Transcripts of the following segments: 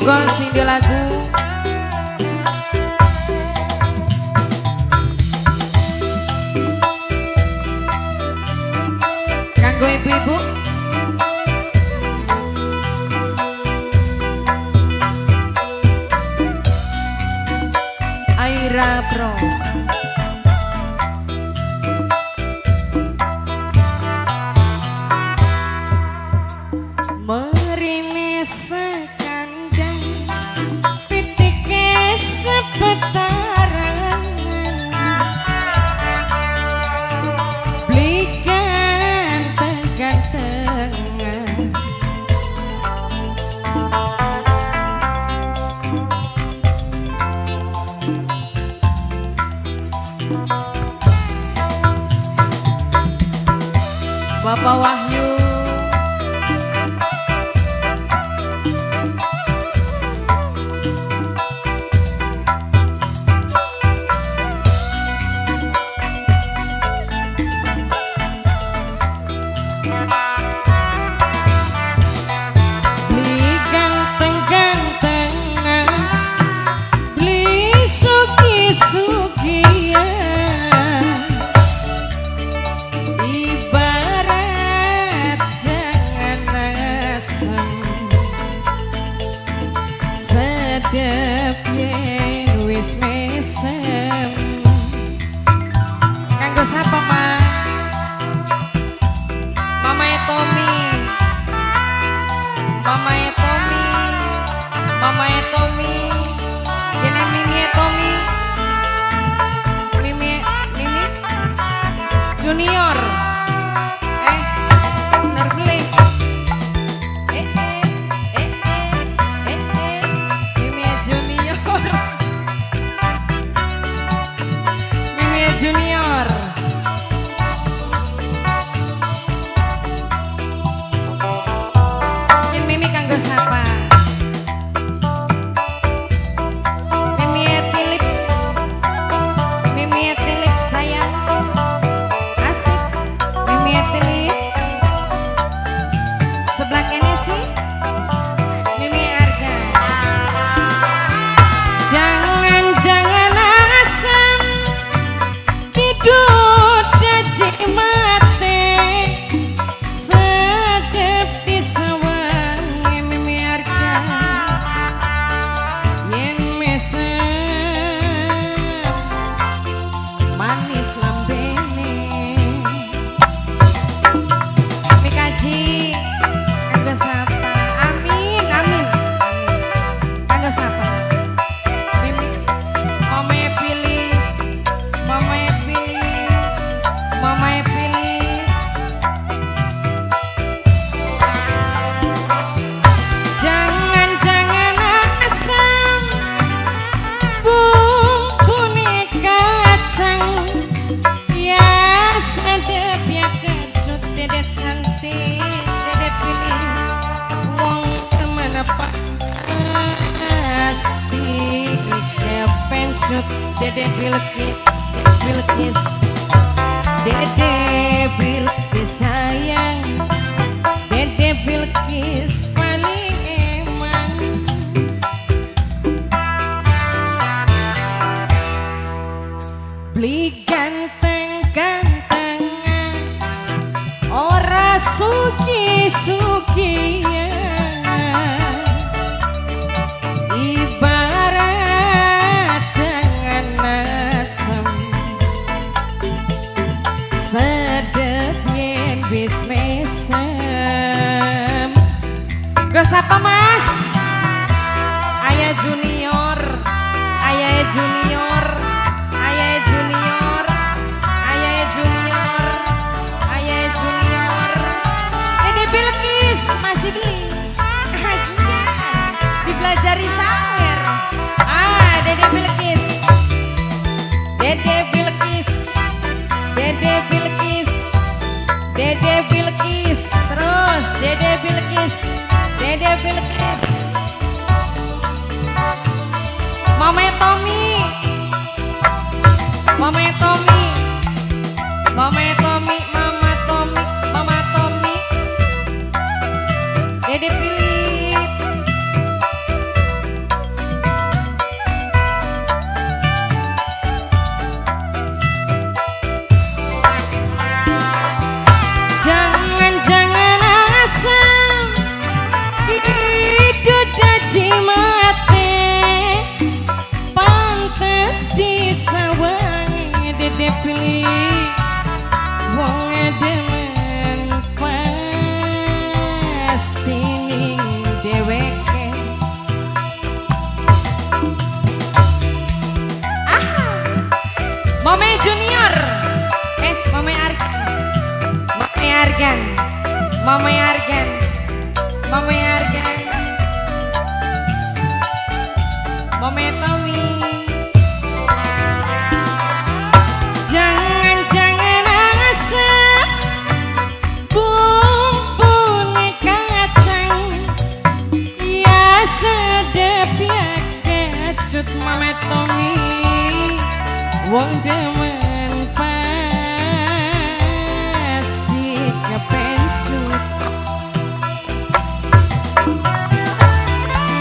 Monggo sing di lagu kanggo ibu-ibu Aira Pro. Merini sekandang pitike sepetaran beli ganteng-ganteng Bapak Wahyu sugihan ibarat jangan asem sedep yen wis mesem kanggo sapa Ma Mamae Tommy Mamae Tommy Mamae Tommy kene Mimi Tommy Junior bener beli Mimi Junior Mimi Junior mungkin Mimi kanggo sapa Mimi Philip sayang sebelah kene sih Mimi Arga jangan-jangan asam tidur dajik mate sedep di sawang Mimi Arga yen mesem manis lambene Mikaji kanggo sapa amin amin kanggo sapa Mimi Mamae pilih Mamae pilih Mamae pilih jangan-jangan asam bumbune kacang ya sedep ya kecut dede cantik pasti kepencut dede Bilkis dede Bilkis sayang dede Bilkis paling emang beli ganteng-gantengan ora sugi-sugian ibarat jangan asem sedep yen wis mesem gak sapa Mas Ayah Junior Ayah Junior Ayah Junior Ayah Junior Ayah Junior Dede Bilkis masih beli dipelajari sawer Dede Bilkis Dede Bilkis Dede Bilkis Dede Bilkis terus Dede Bilkis Dede Bilkis Mamae Tommy Mamae Tommy Mamae Tommy Mama Tommy Mama Tommy Dede pilih Mama Argan, Mama Argan, Mama Tommy. Jangan-jangan asap bumbun kacang, ya sedep ya kecut Mama Tommy. Wong demen pasti kepencut.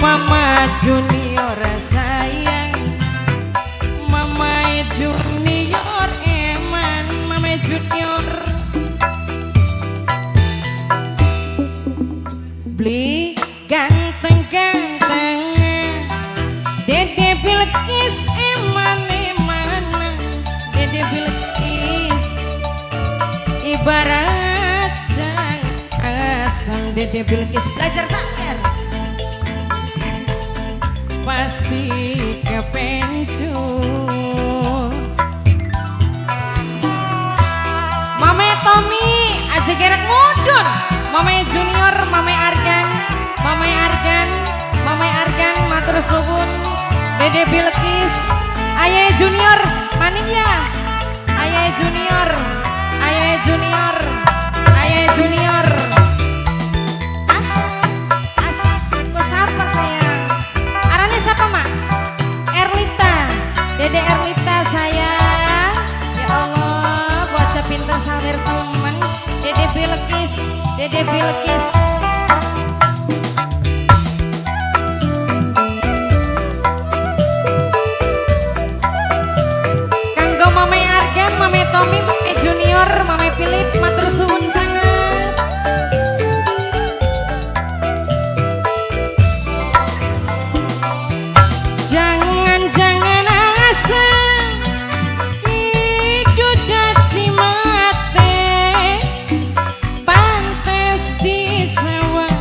Mama Junior sayang, Mama Junior eman, Mama Junior beli ganteng-ganteng, Dede Bilkis eman-eman, Dede Bilkis ibarat jang asam. Dede Bilkis belajar saker pasti kepencut. Mama Tommy aja gerak mudun. Mama Junior, Mama Argan, Mama Argan, Mama Argan matur suwun. Dede Bilkis, Ayah Junior, maning ya? Ayah Junior, Ayah Junior, Ayah Junior. Siapa mak? Erlita, Dede Erlita sayang. Ya Allah, bocah pinter sawer temen. Dede Bilkis, Dede Bilkis. Kanggo Mama Argan, Mama Tommy, Mama Junior, Mama Philip, matur suwun sangat. Jangan asal hidup daci mate, pantes disewangi.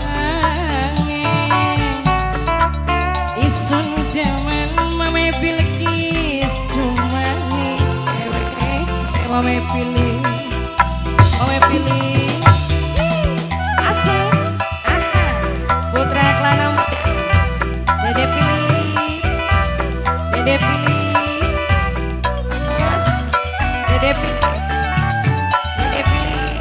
Isun demen Mama Bilkis cuma nih Mama pilih, Mama pilih asal putra kelana muda. Dede pilih, Dede pilih, Dede pilih, Dede pilih.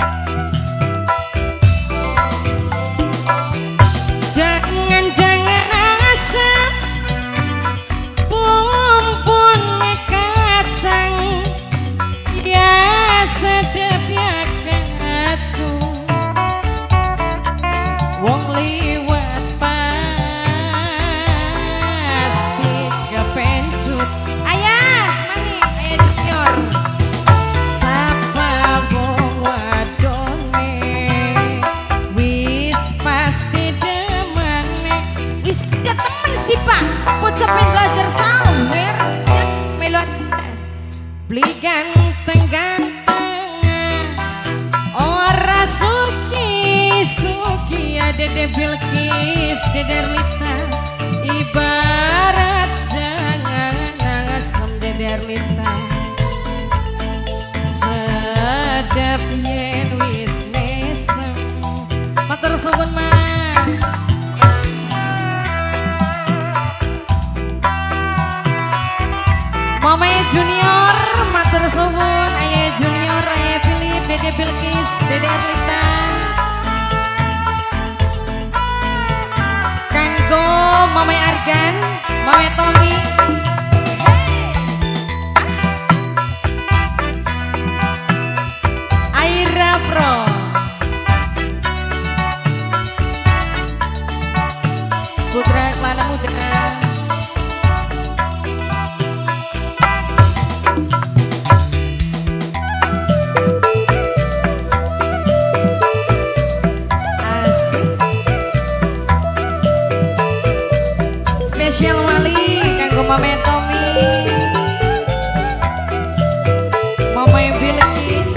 Jangan-jangan asap bumbun kacang, ya sedep ya kacung. Wong liwat pasti kepencut. Ayah, mani, Ayah Junior. Sapa wong wadone, wis pasti demane. Wis dia temen sih pak, ucapin belajar sawer. Melot, beli ganteng-ganteng, ora suki-suki ya Dede Bilkis, Dede Erlita ibarat jangan asam. Dede Erlita sedep yen wis mesem, matur suwun mah. Mama Junior matur suwun. Ayah Junior, Ayah Philip, Dede Bilkis, Dede Erlita. Kanggo Mama Argan, Mama Tommy. Aira Pro. Putra kelana muda. Spesial Wali kanggo Mama Tommy, Mama Bilkis.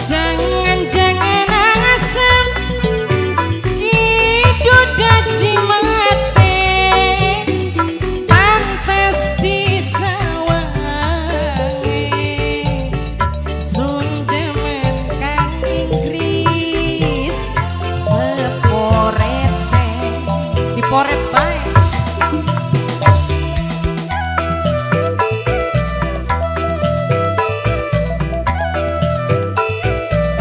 Jangan-jangan asam hidup daci mate, pantes disewangi. Sun demen Kang Inggris poret bae.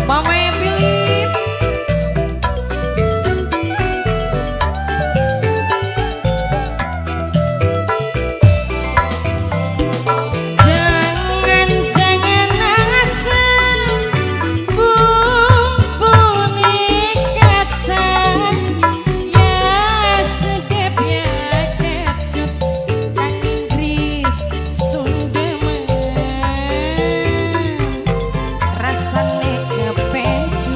Mama Philip jangan asal bumbune kacang ya sedep ya kecut nang Inggris sundemen rasane kepencu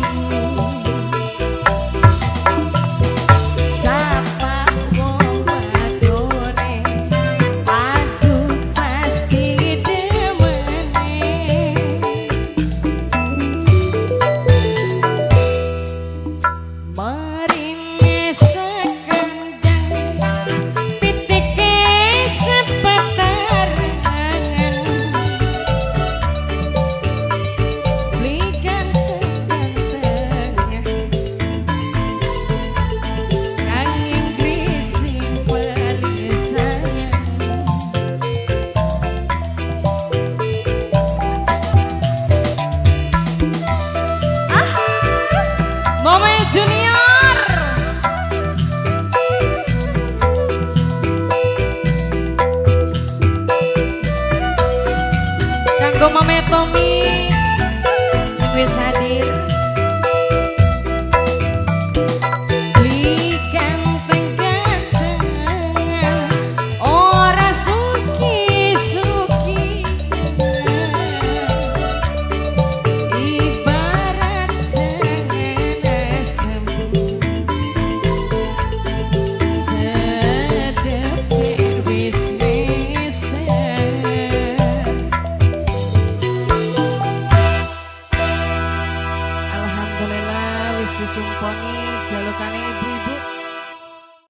sapa wong wadone aduh pasti demene marine sekandang pitike sepetaran belikan tengah kang Inggris sing paling sayang Mama Junior kanggo Mama Tommy sing wis hadir belikan tengah ora suki-suki ibarat jangan sembuh sedepir wis alhamdulillah wis dijumponi jalukane ibu-ibu